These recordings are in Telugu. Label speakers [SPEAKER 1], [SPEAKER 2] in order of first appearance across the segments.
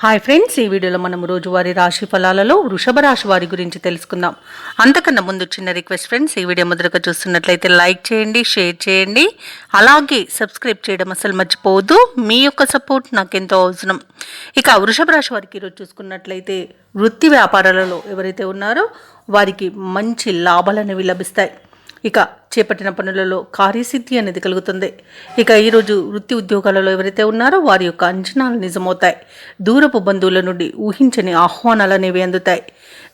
[SPEAKER 1] హాయ్ ఫ్రెండ్స్, ఈ వీడియోలో మనం రోజువారీ రాశి ఫలాలలో వృషభ రాశి వారి గురించి తెలుసుకుందాం. అంతకన్నా ముందు చిన్న రిక్వెస్ట్ ఫ్రెండ్స్, ఈ వీడియో మొదటగా చూస్తున్నట్లయితే లైక్ చేయండి, షేర్ చేయండి, అలాగే సబ్స్క్రైబ్ చేయడం అసలు మర్చిపోవద్దు. మీ యొక్క సపోర్ట్ నాకెంతో అవసరం. ఇక వృషభ రాశి వారికి ఈరోజు చూసుకున్నట్లయితే వృత్తి వ్యాపారాలలో ఎవరైతే ఉన్నారో వారికి మంచి లాభాలు అనేవి లభిస్తాయి. ఇక చేపట్టిన పనులలో కార్యసిద్ధి అనేది కలుగుతుంది. ఇక ఈరోజు వృత్తి ఉద్యోగాలలో ఎవరైతే ఉన్నారో వారి యొక్క అంచనాలు నిజమవుతాయి. దూరపు బంధువుల నుండి ఊహించని ఆహ్వానాలు అనేవి అందుతాయి.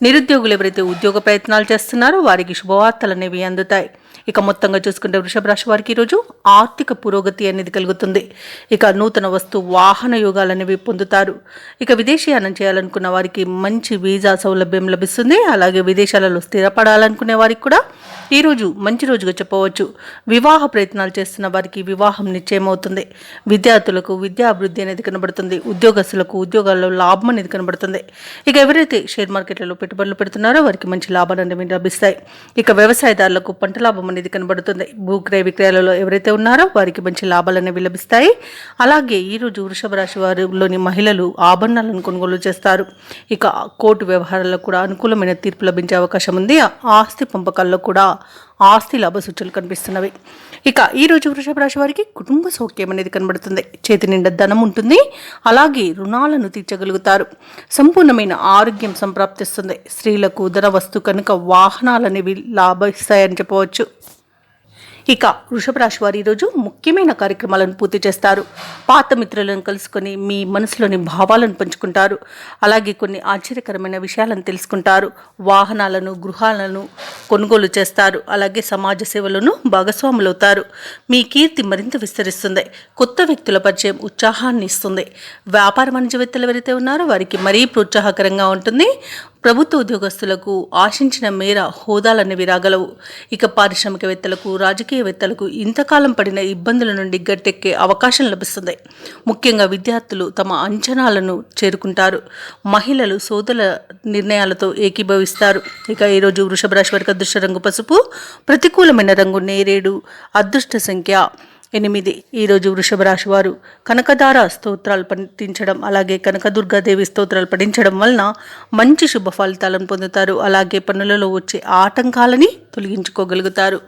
[SPEAKER 1] నిరుద్యోగులు ఎవరైతే ఉద్యోగ ప్రయత్నాలు చేస్తున్నారో వారికి శుభవార్తలు అనేవి అందుతాయి. ఇక మొత్తంగా చూసుకుంటే వృషభ రాశి వారికి ఈరోజు ఆర్థిక పురోగతి అనేది కలుగుతుంది. ఇక నూతన వస్తు వాహన యోగాలు అనేవి పొందుతారు. ఇక విదేశీయానం చేయాలనుకున్న వారికి మంచి వీసా సౌలభ్యం లభిస్తుంది. అలాగే విదేశాలలో స్థిరపడాలనుకునే వారికి కూడా ఈరోజు మంచి రోజుగా చెప్పవచ్చు. వివాహ ప్రయత్నాలు చేస్తున్న వారికి వివాహం నిశ్చయమవుతుంది. విద్యార్థులకు విద్యాభివృద్ధి అనేది కనబడుతుంది. ఉద్యోగస్తులకు ఉద్యోగాల్లో లాభం అనేది కనబడుతుంది. ఇక ఎవరైతే షేర్ మార్కెట్లలో పెట్టుబడులు పెడుతున్నారో వారికి మంచి లాభాలు అనేవి లభిస్తాయి. ఇక వ్యవసాయదారులకు పంట లాభం అనేది కనబడుతుంది. భూక్రయ విక్రయాలలో ఎవరైతే ఉన్నారో వారికి మంచి లాభాలు అనేవి లభిస్తాయి. అలాగే ఈరోజు వృషభ రాశి వారిలోని మహిళలు ఆభరణాలను కొనుగోలు చేస్తారు. ఇక కోర్టు వ్యవహారాల్లో కూడా అనుకూలమైన తీర్పు లభించే అవకాశం ఉంది. ఆస్తి పంపకాల్లో కూడా ఆస్తి లాభ సూచనలు కనిపిస్తున్నవి. ఇక ఈరోజు వృషభ రాశి వారికి కుటుంబ సౌఖ్యం అనేది కనబడుతుంది. చేతి నిండా ధనం ఉంటుంది. అలాగే రుణాలను తీర్చగలుగుతారు. సంపూర్ణమైన ఆరోగ్యం సంప్రాప్తిస్తుంది. స్త్రీలకు ధన వస్తు కనుక వాహనాలు అనేవి లాభిస్తాయని చెప్పవచ్చు. ఇక వృషభ రాశి వారు ఈరోజు ముఖ్యమైన కార్యక్రమాలను పూర్తి చేస్తారు. పాత మిత్రులను కలుసుకొని మీ మనసులోని భావాలను పంచుకుంటారు. అలాగే కొన్ని ఆశ్చర్యకరమైన విషయాలను తెలుసుకుంటారు. వాహనాలను, గృహాలను కొనుగోలు చేస్తారు. అలాగే సమాజ సేవలను భాగస్వాములవుతారు. మీ కీర్తి మరింత విస్తరిస్తుంది. కొత్త వ్యక్తుల పరిచయం ఉత్సాహాన్ని ఇస్తుంది. వ్యాపార వాణిజ్యవేత్తలు ఎవరైతే ఉన్నారో వారికి మరీ ప్రోత్సాహకరంగా ఉంటుంది. ప్రభుత్వ ఉద్యోగస్తులకు ఆశించిన మేర హోదాలనేవి రాగలవు. ఇక పారిశ్రామికవేత్తలకు, రాజకీయవేత్తలకు ఇంతకాలం పడిన ఇబ్బందుల నుండి గట్టెక్కే అవకాశం లభిస్తుంది. ముఖ్యంగా విద్యార్థులు తమ అంచనాలను చేరుకుంటారు. మహిళలు సోదరుల నిర్ణయాలతో ఏకీభవిస్తారు. ఇక ఈరోజు వృషభ రాశి వారికి అదృష్ట రంగు పసుపు, ప్రతికూలమైన రంగు నేరేడు, అదృష్ట సంఖ్య 8. ఈరోజు వృషభ రాశి వారు కనకదార స్తోత్రాలు పఠించడం, అలాగే కనకదుర్గాదేవి స్తోత్రాలు పఠించడం వలన మంచి శుభ ఫలితాలను పొందుతారు. అలాగే పనులలో వచ్చే ఆటంకాలని తొలగించుకోగలుగుతారు.